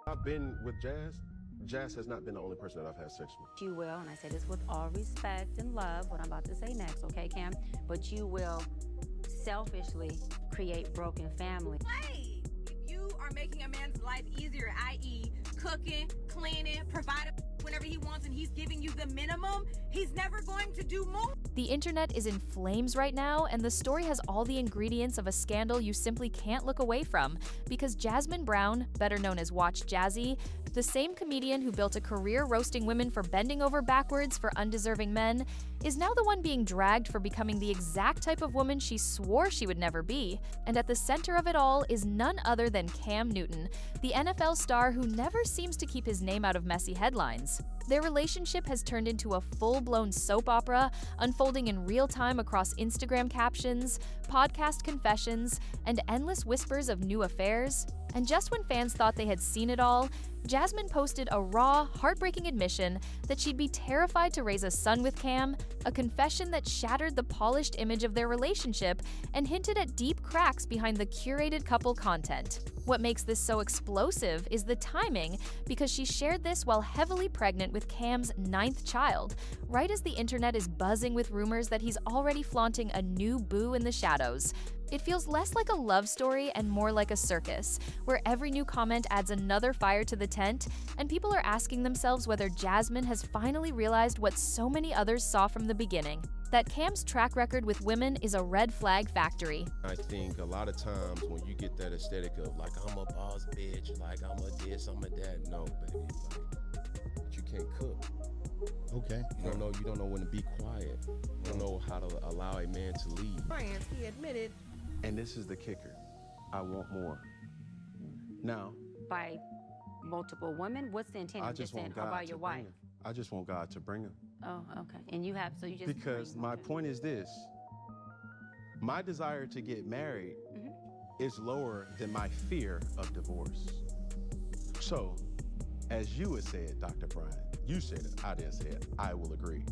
I've been with Jazz. Jazz has not been the only person that I've had sex with. You will, and I say this with all respect and love, what I'm about to say next, okay, Cam? But you will selfishly create broken families. Play. If you are making a man's life easier, i.e., cooking, cleaning, providing whenever he wants, and he's giving you the minimum, he's never going to do more. The internet is in flames right now, and the story has all the ingredients of a scandal you simply can't look away from, because Jasmin Brown, better known as Watch Jazzy, the same comedian who built a career roasting women for bending over backwards for undeserving men, is now the one being dragged for becoming the exact type of woman she swore she would never be. And at the center of it all is none other than Cam Newton, the NFL star who never seems to keep his name out of messy headlines. Their relationship has turned into a full-blown soap opera, unfolding in real time across Instagram captions, podcast confessions, and endless whispers of new affairs. And just when fans thought they had seen it all, Jasmin posted a raw, heartbreaking admission that she'd be terrified to raise a son with Cam, a confession that shattered the polished image of their relationship and hinted at deep cracks behind the curated couple content. What makes this so explosive is the timing, because she shared this while heavily pregnant with Cam's 9th child, right as the internet is buzzing with rumors that he's already flaunting a new boo in the shadows. It feels less like a love story and more like a circus, where every new comment adds another fire to the tent, and people are asking themselves whether Jasmin has finally realized what so many others saw from the beginning, that Cam's track record with women is a red flag factory. I think a lot of times when you get that aesthetic of like, I'm a boss bitch, like I'm a this, I'm a that, no, baby, like, but you can't cook. Okay. You don't know when to be quiet. You don't know how to allow a man to lead. France, he admitted. And this is the kicker. I want more. Now, By multiple women? What's the intent I of just just want saying, God how about to your bring wife? him. I just want God to bring him. Oh, okay. And you have, so you just... Because my point is this. My desire to get married is lower than my fear of divorce. So, as you would say it, Dr. Brian, you said it, I didn't say it, I will agree.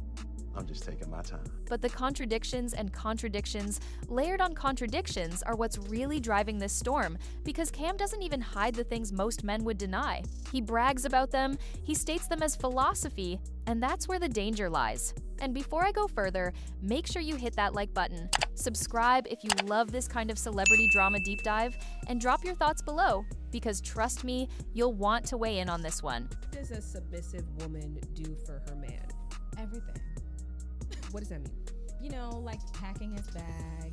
I'm just taking my time. But the contradictions and contradictions, layered on contradictions, are what's really driving this storm, because Cam doesn't even hide the things most men would deny. He brags about them, he states them as philosophy, and that's where the danger lies. And before I go further, make sure you hit that like button, subscribe if you love this kind of celebrity drama deep dive, and drop your thoughts below, because trust me, you'll want to weigh in on this one. What does a submissive woman do for her man? Everything. What does that mean? You know, like packing his bag,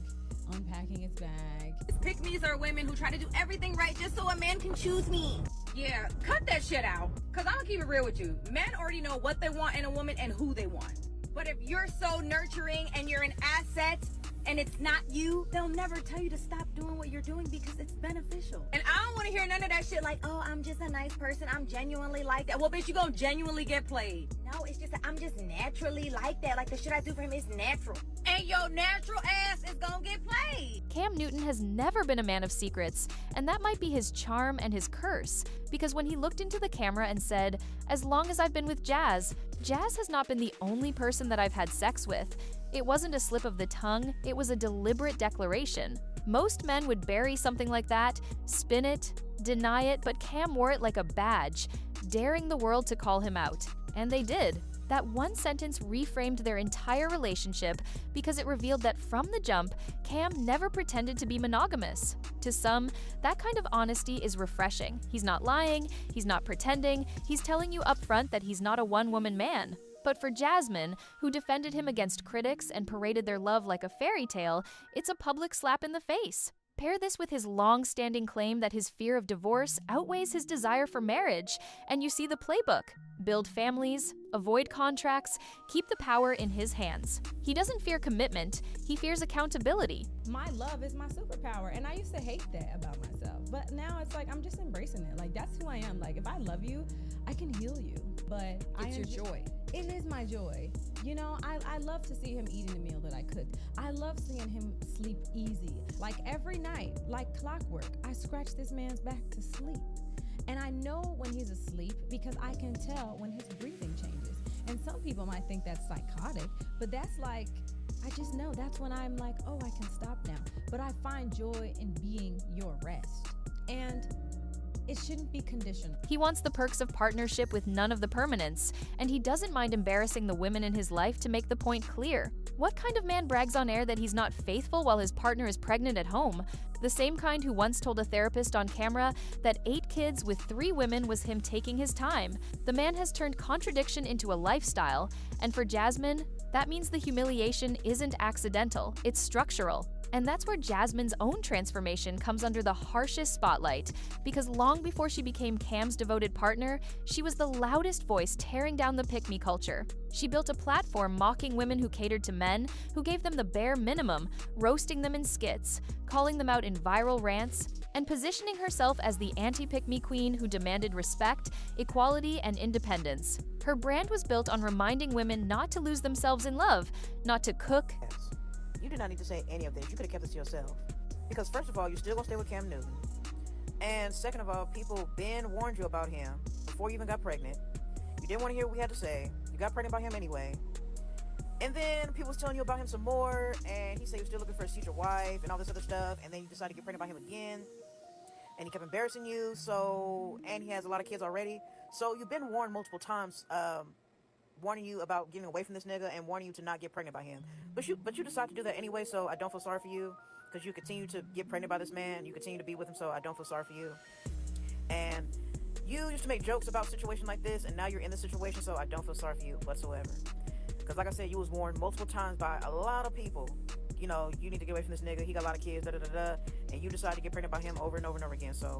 unpacking his bag. Pick-me's are women who try to do everything right just so a man can choose me. Yeah, cut that shit out. Cause I'm gonna keep it real with you. Men already know what they want in a woman and who they want. But if you're so nurturing and you're an asset and it's not you, they'll never tell you to stop doing what you're doing because it's beneficial. And I don't want to hear none of that shit like, oh, I'm just a nice person, I'm genuinely like that. Well, bitch, you gonna genuinely get played. No, it's just that I'm just naturally like that. Like the shit I do for him is natural. And your natural ass is gonna get played. Cam Newton has never been a man of secrets, and that might be his charm and his curse, because when he looked into the camera and said, "As long as I've been with Jazz, Jazz has not been the only person that I've had sex with," it wasn't a slip of the tongue, it was a deliberate declaration. Most men would bury something like that, spin it, deny it, but Cam wore it like a badge, daring the world to call him out. And they did. That one sentence reframed their entire relationship because it revealed that from the jump, Cam never pretended to be monogamous. To some, that kind of honesty is refreshing. He's not lying, he's not pretending, he's telling you upfront that he's not a one-woman man. But for Jasmin, who defended him against critics and paraded their love like a fairy tale, it's a public slap in the face. Pair this with his long-standing claim that his fear of divorce outweighs his desire for marriage, and you see the playbook. Build families, avoid contracts, keep the power in his hands. He doesn't fear commitment, he fears accountability. My love is my superpower, and I used to hate that about myself. But now it's like I'm just embracing it. Like, that's who I am. Like, if I love you, I can heal you. But It's your joy. It is my joy. You know, I love to see him eating the meal that I cooked. I love seeing him sleep easy. Like every night, like clockwork, I scratch this man's back to sleep. And I know when he's asleep because I can tell when his breathing changes. And some people might think that's psychotic, but that's like, I just know that's when I'm like, oh, I can stop now. But I find joy in being your rest. And It shouldn't be conditional. He wants the perks of partnership with none of the permanence, and he doesn't mind embarrassing the women in his life to make the point clear. What kind of man brags on air that he's not faithful while his partner is pregnant at home? The same kind who once told a therapist on camera that 8 kids with 3 women was him taking his time. The man has turned contradiction into a lifestyle, and for Jasmin, that means the humiliation isn't accidental, it's structural. And that's where Jasmin's own transformation comes under the harshest spotlight, because long before she became Cam's devoted partner, she was the loudest voice tearing down the pick-me culture. She built a platform mocking women who catered to men, who gave them the bare minimum, roasting them in skits, calling them out in viral rants, and positioning herself as the anti-pick-me queen who demanded respect, equality, and independence. Her brand was built on reminding women not to lose themselves in love, not to cook. You did not need to say any of this. You could have kept this to yourself. Because first of all, you're still gonna stay with Cam Newton. And second of all, people Ben warned you about him before you even got pregnant. You didn't want to hear what we had to say. You got pregnant by him anyway. And then people was telling you about him some more, and he said he was still looking for his future wife and all this other stuff, and then you decided to get pregnant by him again. And he kept embarrassing you, and he has a lot of kids already. So you've been warned multiple times, warning you about getting away from this nigga and warning you to not get pregnant by him. But you decide to do that anyway, so I don't feel sorry for you, because you continue to get pregnant by this man, you continue to be with him, so I don't feel sorry for you. And you used to make jokes about a situation like this, and now you're in this situation, so I don't feel sorry for you whatsoever. Because like I said, you was warned multiple times by a lot of people, you know, you need to get away from this nigga, he got a lot of kids, and you decided to get pregnant by him over and over and over again, so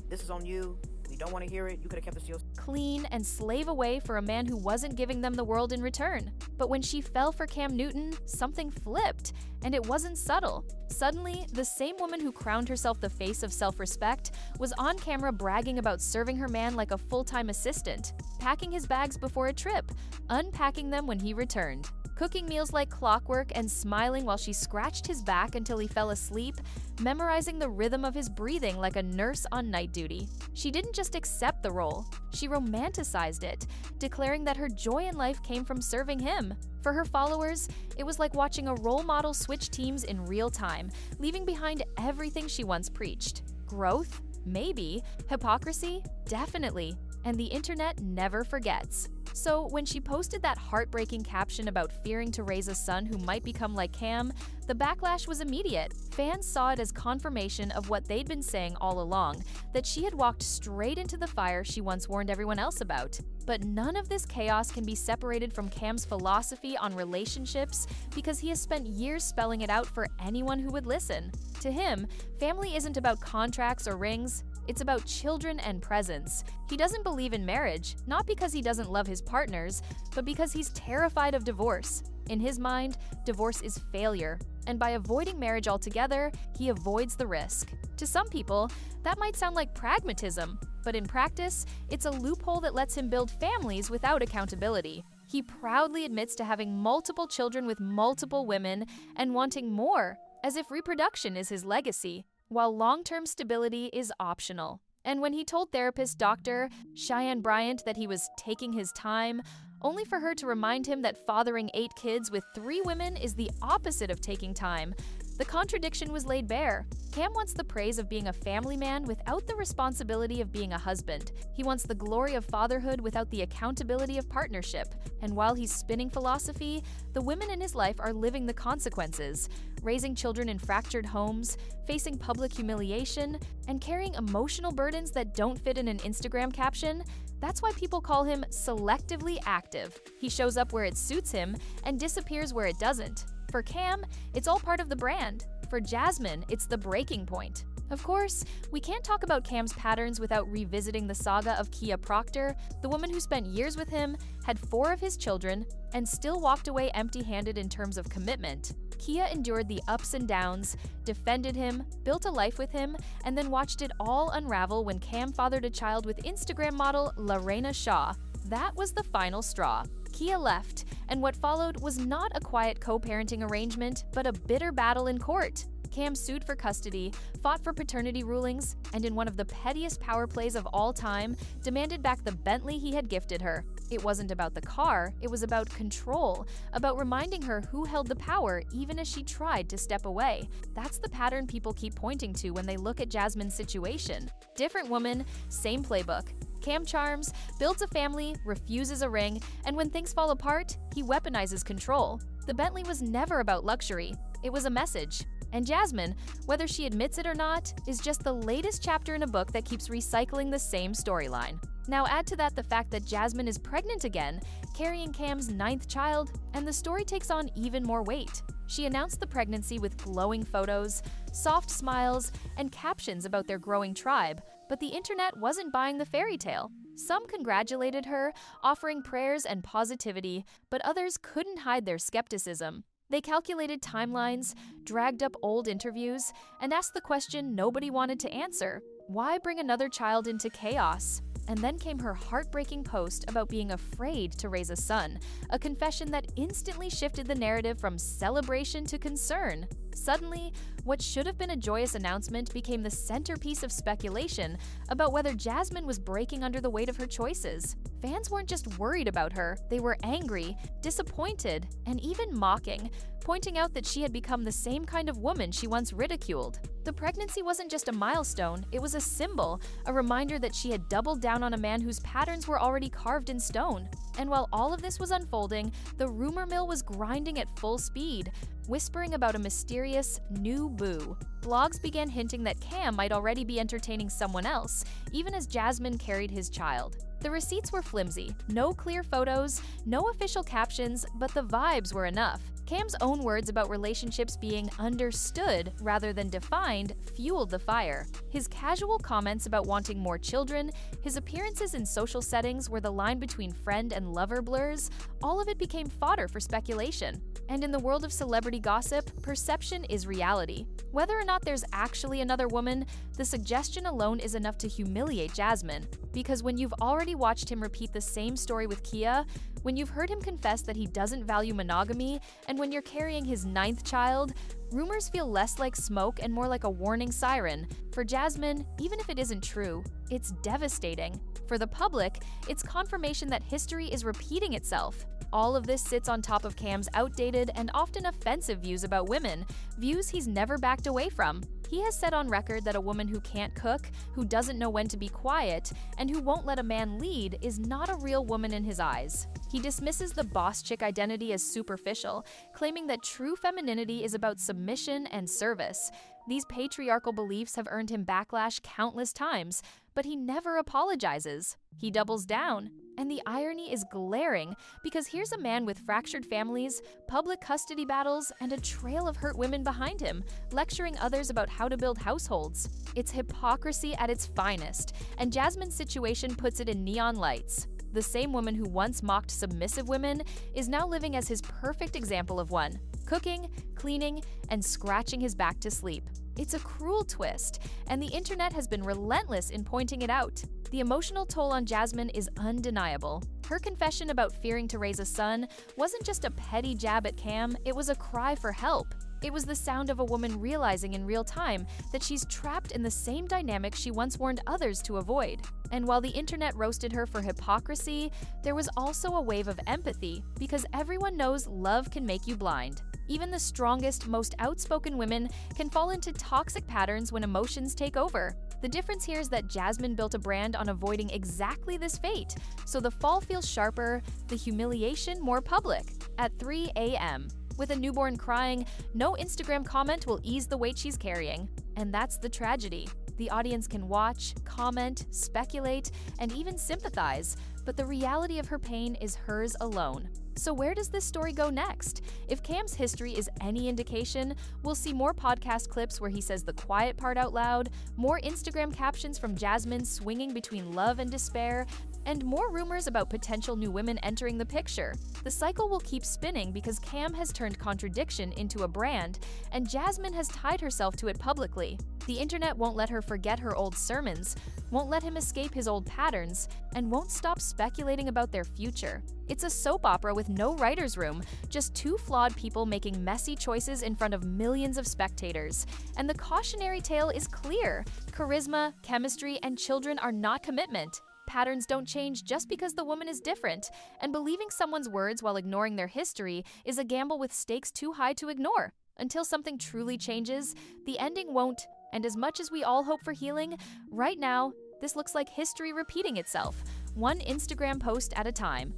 this is on you. We don't want to hear it. You could have kept this to yourself. Clean and slave away for a man who wasn't giving them the world in return. But when she fell for Cam Newton, something flipped, and it wasn't subtle. Suddenly, the same woman who crowned herself the face of self-respect was on camera bragging about serving her man like a full-time assistant, packing his bags before a trip, unpacking them when he returned, cooking meals like clockwork and smiling while she scratched his back until he fell asleep, memorizing the rhythm of his breathing like a nurse on night duty. She didn't just accept the role, she romanticized it, declaring that her joy in life came from serving him. For her followers, it was like watching a role model switch teams in real time, leaving behind everything she once preached. Growth? Maybe. Hypocrisy? Definitely. And the internet never forgets. So when she posted that heartbreaking caption about fearing to raise a son who might become like Cam, the backlash was immediate. Fans saw it as confirmation of what they'd been saying all along, that she had walked straight into the fire she once warned everyone else about. But none of this chaos can be separated from Cam's philosophy on relationships, because he has spent years spelling it out for anyone who would listen. To him, family isn't about contracts or rings. It's about children and presence. He doesn't believe in marriage, not because he doesn't love his partners, but because he's terrified of divorce. In his mind, divorce is failure, and by avoiding marriage altogether, he avoids the risk. To some people, that might sound like pragmatism, but in practice, it's a loophole that lets him build families without accountability. He proudly admits to having multiple children with multiple women and wanting more, as if reproduction is his legacy, while long-term stability is optional. And when he told therapist Dr. Cheyenne Bryant that he was taking his time, only for her to remind him that fathering 8 kids with 3 women is the opposite of taking time, the contradiction was laid bare. Cam wants the praise of being a family man without the responsibility of being a husband. He wants the glory of fatherhood without the accountability of partnership. And while he's spinning philosophy, the women in his life are living the consequences, raising children in fractured homes, facing public humiliation, and carrying emotional burdens that don't fit in an Instagram caption. That's why people call him selectively active. He shows up where it suits him and disappears where it doesn't. For Cam, it's all part of the brand. For Jasmin, it's the breaking point. Of course, we can't talk about Cam's patterns without revisiting the saga of Kia Proctor, the woman who spent years with him, had 4 of his children, and still walked away empty-handed in terms of commitment. Kia endured the ups and downs, defended him, built a life with him, and then watched it all unravel when Cam fathered a child with Instagram model Lorena Shaw. That was the final straw. Kia left, and what followed was not a quiet co-parenting arrangement, but a bitter battle in court. Cam sued for custody, fought for paternity rulings, and in one of the pettiest power plays of all time, demanded back the Bentley he had gifted her. It wasn't about the car, it was about control, about reminding her who held the power even as she tried to step away. That's the pattern people keep pointing to when they look at Jasmin's situation. Different woman, same playbook. Cam charms, builds a family, refuses a ring, and when things fall apart, he weaponizes control. The Bentley was never about luxury, it was a message. And Jasmin, whether she admits it or not, is just the latest chapter in a book that keeps recycling the same storyline. Now add to that the fact that Jasmin is pregnant again, carrying Cam's 9th child, and the story takes on even more weight. She announced the pregnancy with glowing photos, soft smiles, and captions about their growing tribe, but the internet wasn't buying the fairy tale. Some congratulated her, offering prayers and positivity, but others couldn't hide their skepticism. They calculated timelines, dragged up old interviews, and asked the question nobody wanted to answer: why bring another child into chaos? And then came her heartbreaking post about being afraid to raise a son, a confession that instantly shifted the narrative from celebration to concern. Suddenly, what should have been a joyous announcement became the centerpiece of speculation about whether Jasmin was breaking under the weight of her choices. Fans weren't just worried about her, they were angry, disappointed, and even mocking, pointing out that she had become the same kind of woman she once ridiculed. The pregnancy wasn't just a milestone, it was a symbol, a reminder that she had doubled down on a man whose patterns were already carved in stone. And while all of this was unfolding, the rumor mill was grinding at full speed, whispering about a mysterious new boo. Blogs began hinting that Cam might already be entertaining someone else, even as Jasmin carried his child. The receipts were flimsy, no clear photos, no official captions, but the vibes were enough. Cam's own words about relationships being understood rather than defined fueled the fire. His casual comments about wanting more children, his appearances in social settings where the line between friend and lover blurs, all of it became fodder for speculation. And in the world of celebrity gossip, perception is reality. Whether or not there's actually another woman, the suggestion alone is enough to humiliate Jasmin. Because when you've already watched him repeat the same story with Kia, when you've heard him confess that he doesn't value monogamy, and when you're carrying his 9th child, rumors feel less like smoke and more like a warning siren. For Jasmin, even if it isn't true, it's devastating. For the public, it's confirmation that history is repeating itself. All of this sits on top of Cam's outdated and often offensive views about women, views he's never backed away from. He has said on record that a woman who can't cook, who doesn't know when to be quiet, and who won't let a man lead is not a real woman in his eyes. He dismisses the boss chick identity as superficial, claiming that true femininity is about submission and service. These patriarchal beliefs have earned him backlash countless times, but he never apologizes. He doubles down. And the irony is glaring, because here's a man with fractured families, public custody battles, and a trail of hurt women behind him, lecturing others about how to build households. It's hypocrisy at its finest, and Jasmin's situation puts it in neon lights. The same woman who once mocked submissive women is now living as his perfect example of one, cooking, cleaning, and scratching his back to sleep. It's a cruel twist, and the internet has been relentless in pointing it out. The emotional toll on Jasmin is undeniable. Her confession about fearing to raise a son wasn't just a petty jab at Cam, it was a cry for help. It was the sound of a woman realizing in real time that she's trapped in the same dynamic she once warned others to avoid. And while the internet roasted her for hypocrisy, there was also a wave of empathy, because everyone knows love can make you blind. Even the strongest, most outspoken women can fall into toxic patterns when emotions take over. The difference here is that Jasmin built a brand on avoiding exactly this fate, so the fall feels sharper, the humiliation more public. At 3 a.m. With a newborn crying, no Instagram comment will ease the weight she's carrying. And that's the tragedy. The audience can watch, comment, speculate, and even sympathize, but the reality of her pain is hers alone. So where does this story go next? If Cam's history is any indication, we'll see more podcast clips where he says the quiet part out loud, more Instagram captions from Jasmin swinging between love and despair, and more rumors about potential new women entering the picture. The cycle will keep spinning because Cam has turned contradiction into a brand, and Jasmin has tied herself to it publicly. The internet won't let her forget her old sermons, won't let him escape his old patterns, and won't stop speculating about their future. It's a soap opera with no writer's room, just two flawed people making messy choices in front of millions of spectators. And the cautionary tale is clear. Charisma, chemistry, and children are not commitment. Patterns don't change just because the woman is different, and believing someone's words while ignoring their history is a gamble with stakes too high to ignore. Until something truly changes, the ending won't, and as much as we all hope for healing, right now, this looks like history repeating itself, one Instagram post at a time.